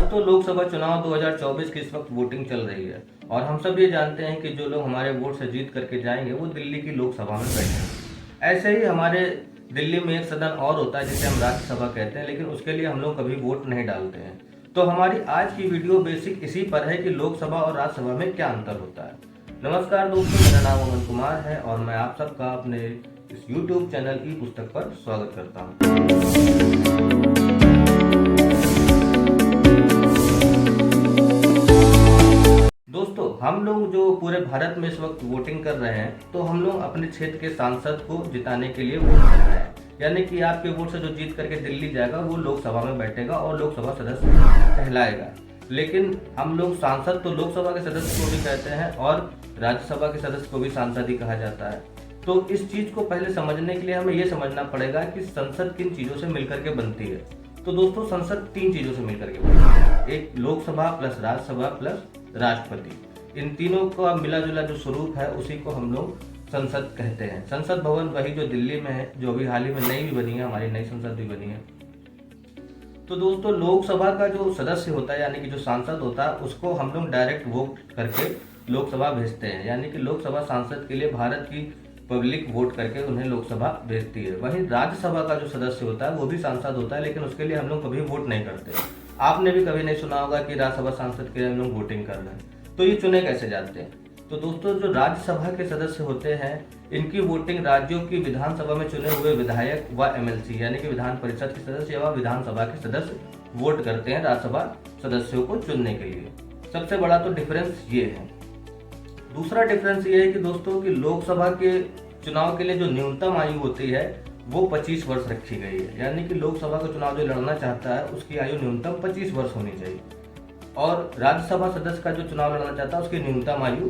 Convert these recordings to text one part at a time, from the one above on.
दोस्तों, लोकसभा चुनाव 2024 की इस वक्त वोटिंग चल रही है और हम सब ये जानते हैं कि जो लोग हमारे वोट से जीत करके जाएंगे वो दिल्ली की लोकसभा में बैठेंगे। ऐसे ही हमारे दिल्ली में एक सदन और होता है जिसे हम राज्यसभा कहते हैं, लेकिन उसके लिए हम लोग कभी वोट नहीं डालते हैं। तो हमारी आज की वीडियो बेसिक इसी पर है कि लोकसभा और राज्यसभा में क्या अंतर होता है। नमस्कार दोस्तों, मेरा नाम अमन कुमार है और मैं आप सबका अपने इस YouTube चैनल ई पुस्तक पर स्वागत करता हूँ। दोस्तों, हम लोग जो पूरे भारत में इस वक्त वोटिंग कर रहे हैं, तो हम लोग अपने क्षेत्र के सांसद को जिताने के लिए वोट कर रहे हैं। यानी कि आपके वोट से जो जीत करके दिल्ली जाएगा वो लोकसभा में बैठेगा और लोकसभा सदस्य कहलाएगा। लेकिन हम लोग सांसद तो लोकसभा के सदस्य को भी कहते हैं और राज्यसभा के सदस्य को भी सांसद ही कहा जाता है। तो इस चीज को पहले समझने के लिए हमें ये समझना पड़ेगा कि संसद किन चीजों से मिलकर के बनती है। तो दोस्तों, संसद तीन चीजों से मिलकर के बनती है। एक लोकसभा प्लस राज्यसभा प्लस राष्ट्रपति। इन तीनों का मिला जुला जो स्वरूप है उसी को हम लोग संसद कहते हैं। संसद भवन वही जो दिल्ली में है, जो अभी हाल ही में नई भी बनी है, हमारी नई संसद भी बनी है। तो दोस्तों, लोकसभा का जो सदस्य होता है यानी कि जो सांसद होता है उसको हम लोग डायरेक्ट वोट करके लोकसभा भेजते हैं। यानी कि लोकसभा सांसद के लिए भारत की पब्लिक वोट करके उन्हें लोकसभा भेजती है। वहीं राज्यसभा का जो सदस्य होता है वो भी सांसद होता है, लेकिन उसके लिए हम लोग कभी वोट नहीं करते। आपने भी कभी नहीं सुना होगा कि राज्यसभा सांसद के लिए हम लोग वोटिंग कर रहे हैं। तो ये चुने कैसे जाते हैं? तो दोस्तों, जो राज्यसभा के सदस्य होते हैं इनकी वोटिंग राज्यों की विधानसभा में चुने हुए विधायक व MLC यानी कि विधान परिषद के सदस्य व विधानसभा के सदस्य वोट करते हैं राज्यसभा सदस्यों को चुनने के लिए। सबसे बड़ा तो डिफरेंस ये है। दूसरा डिफरेंस ये है कि दोस्तों की लोकसभा के चुनाव के लिए जो न्यूनतम आयु होती है वो 25 वर्ष रखी गई है। यानी कि लोकसभा का चुनाव जो लड़ना चाहता है उसकी आयु न्यूनतम 25 वर्ष होनी चाहिए और राज्यसभा सदस्य का जो चुनाव लड़ना चाहता है उसकी न्यूनतम आयु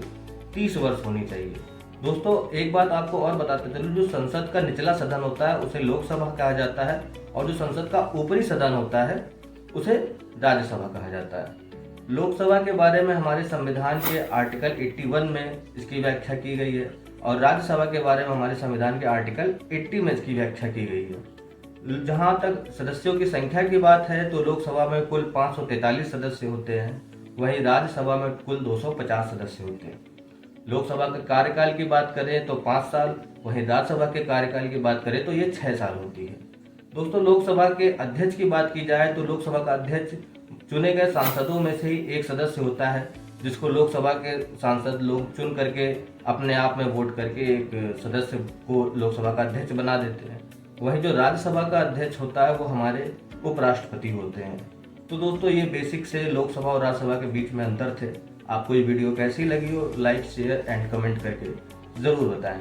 30 वर्ष होनी चाहिए। दोस्तों, एक बात आपको और बताते चलूं, जो संसद का निचला सदन होता है उसे लोकसभा कहा जाता है और जो संसद का ऊपरी सदन होता है उसे राज्यसभा कहा जाता है। लोकसभा के बारे में हमारे संविधान के आर्टिकल 81 में इसकी व्याख्या की गई है और राज्यसभा के बारे में हमारे संविधान के आर्टिकल 80 में इसकी व्याख्या की गई है। जहां तक सदस्यों की संख्या की बात है तो लोकसभा में कुल 543 सदस्य होते हैं, वहीं राज्यसभा में कुल 250 सदस्य होते हैं। लोकसभा के कार्यकाल की बात करें तो 5 साल, वहीं राज्यसभा के कार्यकाल की बात करें तो ये 6 साल होती है। दोस्तों, लोकसभा के अध्यक्ष की बात की जाए तो लोकसभा का अध्यक्ष चुने गए सांसदों में से ही एक सदस्य होता है, जिसको लोकसभा के सांसद लोग चुन करके अपने आप में वोट करके एक सदस्य को लोकसभा का अध्यक्ष बना देते हैं। वहीं जो राज्यसभा का अध्यक्ष होता है वो हमारे उपराष्ट्रपति होते हैं। तो दोस्तों, ये बेसिक से लोकसभा और राज्यसभा के बीच में अंतर थे। आपको ये वीडियो कैसी लगी हो लाइक शेयर एंड कमेंट करके जरूर बताएं।